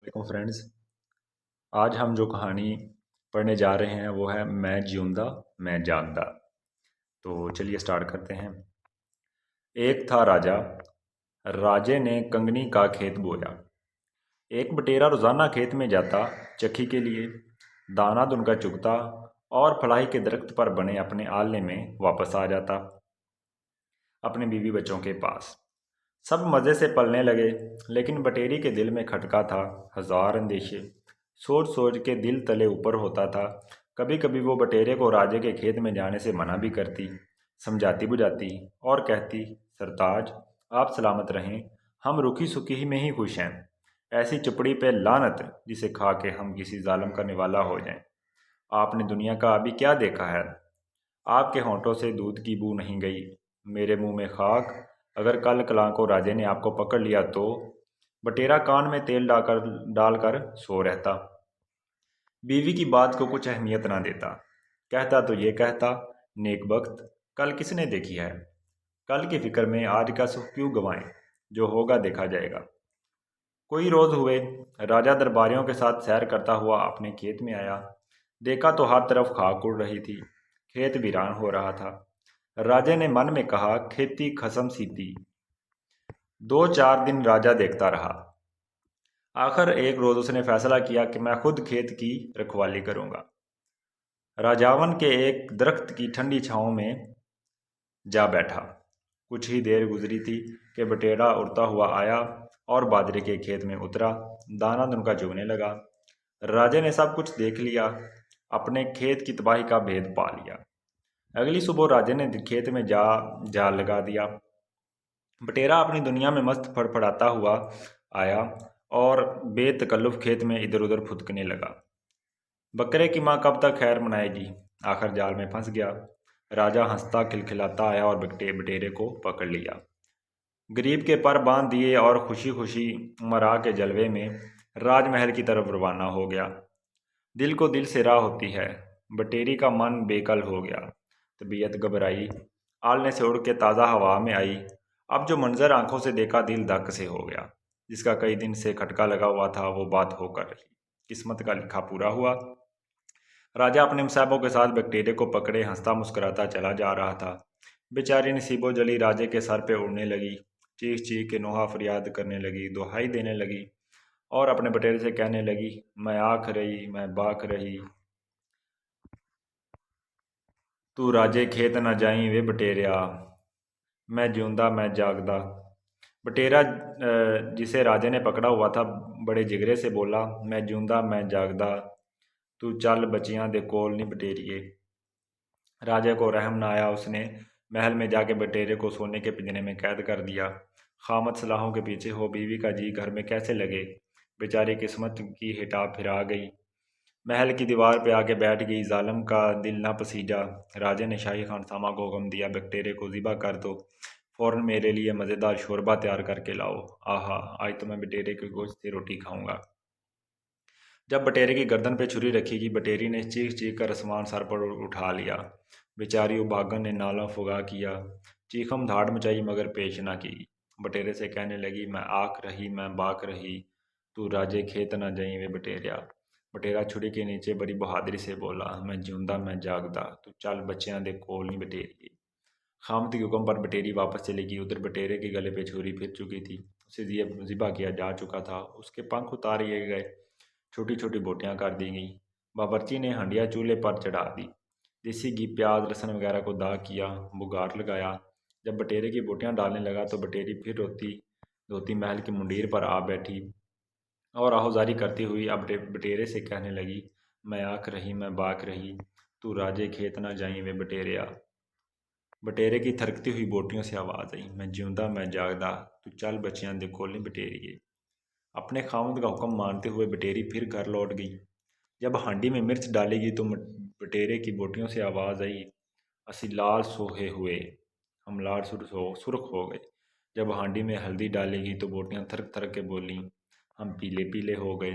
देखो फ्रेंड्स, आज हम जो कहानी पढ़ने जा रहे हैं वो है मैं जिऊंदा मैं जागदा। तो चलिए स्टार्ट करते हैं। एक था राजा। राजे ने कंगनी का खेत बोया। एक बटेरा रोजाना खेत में जाता चक्की के लिए, दाना दुनका चुगता और फलाही के दरख्त पर बने अपने आलने में वापस आ जाता अपने बीवी बच्चों के पास। सब मज़े से पलने लगे, लेकिन बटेरी के दिल में खटका था हजार अंदेशे। सोच सोच के दिल तले ऊपर होता था। कभी कभी वो बटेरे को राजे के खेत में जाने से मना भी करती, समझाती बुझाती और कहती, सरताज आप सलामत रहें, हम रुखी सुखी ही में ही खुश हैं। ऐसी चुपड़ी पे लानत जिसे खा के हम किसी जालिम का निवाला हो जाएं। आपने दुनिया का अभी क्या देखा है? आपके होंठों से दूध की बू नहीं गई, मेरे मुंह में खाक। अगर कल कला को राजे ने आपको पकड़ लिया तो? बटेरा कान में तेल डालकर सो रहता, बीवी की बात को कुछ अहमियत ना देता। कहता तो ये कहता, नेक वक्त कल किसने देखी है? कल की फिक्र में आज का सुख क्यों गंवाएं? जो होगा देखा जाएगा। कोई रोज हुए, राजा दरबारियों के साथ सैर करता हुआ अपने खेत में आया। देखा तो हर तरफ खाक उड़ रही थी, खेत वीरान हो रहा था। राजे ने मन में कहा, खेती खसम सीती। 2-4 दिन राजा देखता रहा। आखिर एक रोज उसने फैसला किया कि मैं खुद खेत की रखवाली करूंगा। राजावन के एक दरख्त की ठंडी छांव में जा बैठा। कुछ ही देर गुजरी थी कि बटेरा उड़ता हुआ आया और बाजरे के खेत में उतरा, दाना दुनका चुगने लगा। राजे ने सब कुछ देख लिया, अपने खेत की तबाही का भेद पा लिया। अगली सुबह राजे ने खेत में जाल लगा दिया। बटेरा अपनी दुनिया में मस्त फड़फड़ाता हुआ आया और बेतकल्लुफ खेत में इधर उधर फुदकने लगा। बकरे की माँ कब तक खैर मनाएगी? आखिर जाल में फंस गया। राजा हंसता खिलखिलाता आया और बटेरे को पकड़ लिया, गरीब के पर बांध दिए और खुशी खुशी मरा के जलवे में राजमहल की तरफ रवाना हो गया। दिल को दिल से राह होती है। बटेरी का मन बेकल हो गया, तबीयत घबराई, आलने से उड़ के ताज़ा हवा में आई। अब जो मंजर आंखों से देखा, दिल धक से हो गया। जिसका कई दिन से खटका लगा हुआ था वो बात होकर रही, किस्मत का लिखा पूरा हुआ। राजा अपने मुसाहिबों के साथ बटेरे को पकड़े हंसता मुस्कुराता चला जा रहा था। बेचारी नसीबो जली राजे के सर पे उड़ने लगी, चीख चीख के नोहा फरियाद करने लगी, दुहाई देने लगी और अपने बटेरे से कहने लगी, मैं आख रही मैं बाख रही, तू राजे खेत न जाई वे बटेरिया, मैं जिऊंदा मैं जागदा। बटेरा जिसे राजे ने पकड़ा हुआ था बड़े जिगरे से बोला, मैं जिऊंदा मैं जागदा, तू चल बचियां दे कोल नहीं बटेरिए। राजा को रहम न आया, उसने महल में जाके बटेरे को सोने के पिंजरे में कैद कर दिया। खामद सलाहों के पीछे हो, बीवी का जी घर में कैसे लगे? बेचारी किस्मत की हिटा फिरा गई, महल की दीवार पे आके बैठ गई। जालिम का दिल ना पसीजा। राजे ने शाही खानसामा को हुक्म दिया, बकटेरे को ज़िबा कर दो, फ़ौरन मेरे लिए मज़ेदार शोरबा तैयार करके लाओ। आहा, आज तो मैं बटेरे के गोश्त से रोटी खाऊंगा। जब बटेरे की गर्दन पे छुरी रखी, बटेरी ने चीख चीख कर आसमान सर पर उठा लिया। बेचारी उबागन ने नाला फुगा किया, चीखम धाड़ मचाई मगर पेश ना की। बटेरे से कहने लगी, मैं आख रही मैं बाक रही, तू राजे खेत ना जाई वे बटेरिया। बटेरा छुरी के नीचे बड़ी बहादुरी से बोला, मैं जिऊंदा मैं जागदा, तू चल बच्चियां दे कोल नहीं बटेरिए। खामद के हुक्म पर बटेरी वापस चली गई। उधर बटेरे के गले पे छुरी फिर चुकी थी, उसे ज़िबा किया जा चुका था। उसके पंख उतार लिए गए, छोटी छोटी बोटियां कर दी गईं। बावर्ची ने हंडिया चूल्हे पर चढ़ा दी, देसी घी प्याज लहसुन वगैरह को दाग किया, बुगार लगाया। जब बटेरे की बोटियां डालने लगा तो बटेरी फिर रोती धोती महल की मुंडीर पर आ बैठी और आहोजारी करती हुई अब बटेरे से कहने लगी, मैं आख रही मैं बाक रही, तू राजे खेत ना जाई वे बटेरिया। बटेरे की थरकती हुई बोटियों से आवाज़ आई, मैं जिऊंदा मैं जागदा, तू चल बच्चियां दे कोल नहीं बटेरिए। अपने खामद का हुक्म मानते हुए बटेरी फिर घर लौट गई। जब हांडी में मिर्च डालेगी तो बटेरे की बोटियों से आवाज़ आई, असी लाल सोहे हुए, हम लाल सुर्ख हो गए। जब हांडी में हल्दी डालेगी तो बोटियां थरक थरक के बोलीं, हम पीले पीले हो गए।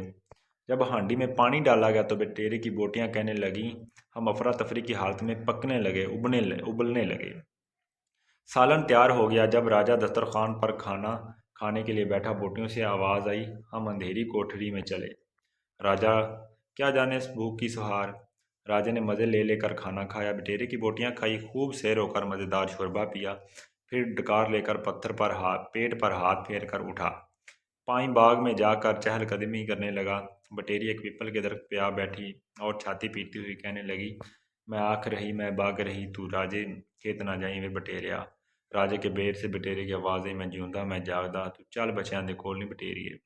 जब हांडी में पानी डाला गया तो बटेरे की बोटियां कहने लगीं, हम अफरा तफरी की हालत में पकने लगे, उबलने लगे। सालन तैयार हो गया। जब राजा दस्तरखान पर खाना खाने के लिए बैठा। बोटियों से आवाज़ आई। हम अंधेरी कोठरी में चले। राजा क्या जाने इस भूख की सुहार। राजा ने मज़े ले लेकर खाना खाया, बटेरे की बोटियां खाई, खूब सैर होकर मज़ेदार शोरबा पिया। फिर डकार लेकर पत्थर पर पेट पर हाथ फेर कर उठा। पाई बाग में जाकर चहलकदमी करने लगा। बटेरी एक पीपल के दरख्त पे आ बैठी और छाती पीटती हुई कहने लगी, मैं आख रही मैं बाग रही, तू राजे खेत ना जाई वे बटेरिया। राजे के बेर से बटेरे की आवाज़, मैं जिऊंदा मैं जागदा, तू चल बच्चों दे कोल नहीं बटेरिए।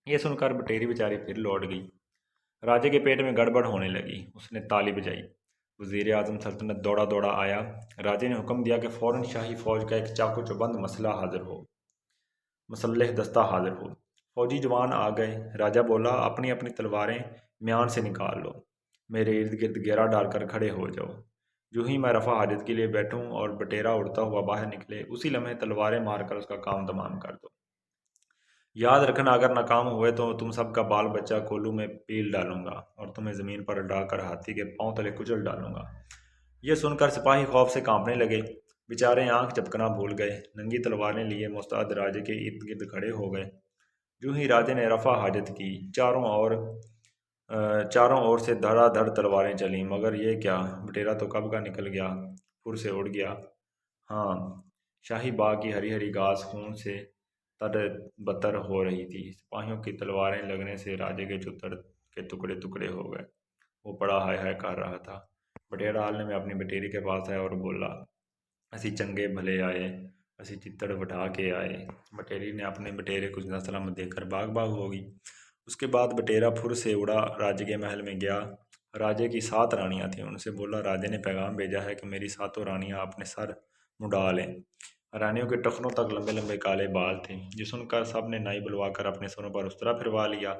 ये सुनकर बटेरी बेचारी फिर लौट गई। राजे के पेट में गड़बड़ होने लगी। उसने ताली बजाई। वज़ीर आज़म सल्तनत दौड़ा दौड़ा आया। राजे ने हुक्म दिया कि फ़ौरन शाही फ़ौज का एक चाकू चौबंद मुसल्लह दस्ता हाजिर हो। फौजी जवान आ गए। राजा बोला, अपनी अपनी तलवारें म्यान से निकाल लो, मेरे इर्द गिर्द घेरा डालकर खड़े हो जाओ। यूं ही मैं रफ़ा हाजत के लिए बैठूं और बटेरा उड़ता हुआ बाहर निकले, उसी लम्हे तलवारें मारकर उसका काम तमाम कर दो। याद रखना, अगर नाकाम हुए तो तुम सबका बाल बच्चा कोल्लू में पील डालूंगा और तुम्हें ज़मीन पर डालकर हाथी के पांव तले कुचल डालूंगा। यह सुनकर सिपाही खौफ से कांपने लगे। बेचारे आंख झपकना भूल गए। नंगी तलवारें लिए मुस्तैद राजे के इर्द गिर्द खड़े हो गए। यूं ही राजे ने रफ़ा हाजत की। चारों ओर से धड़ाधड़ तलवारें चलीं, मगर ये क्या, बटेरा तो कब का निकल गया, फुर से उड़ गया। हाँ, शाही बाग की हरी हरी घास खून से तर बतर हो रही थी। सिपाहियों की तलवारें लगने से राजे के चुत्तर के टुकड़े टुकड़े हो गए। वो बड़ा हाय हाय कर रहा था। बटेरा हालने में अपनी बटेरी के पास आया और बोला, असी चंगे भले आए, असी चित्तड़ वठा के आए। बटेरी ने अपने बटेरे को जिंदा सलामत देखकर बाग बाग हो गई। उसके बाद बटेरा फुर से उड़ा, राजे के महल में गया। राजे की 7 रानियां थीं। उनसे बोला, राजे ने पैगाम भेजा है कि मेरी 7 रानियां अपने सर मुंडा लें। रानियों के टखनों तक लंबे लंबे काले बाल थे। ये सुनकर सब ने नाई बुलवाकर अपने सरों पर उस्तरा फिरवा लिया।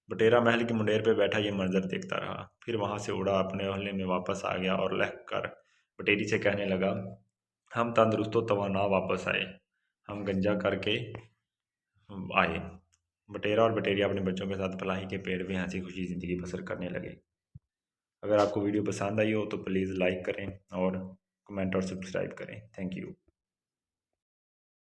बटेरा महल की मुंडेर पे बैठा ये मंजर देखता रहा। फिर वहां से उड़ा, अपने ओहले में वापस आ गया और लहक कर बटेरी से कहने लगा, हम तंदुरुस्तो तवाना वापस आए, हम गंजा करके आए। बटेरा और बटेरिया अपने बच्चों के साथ फलाही के पेड़ में हंसी खुशी ज़िंदगी बसर करने लगे। अगर आपको वीडियो पसंद आई हो तो प्लीज़ लाइक करें और कमेंट और सब्सक्राइब करें। Thank you.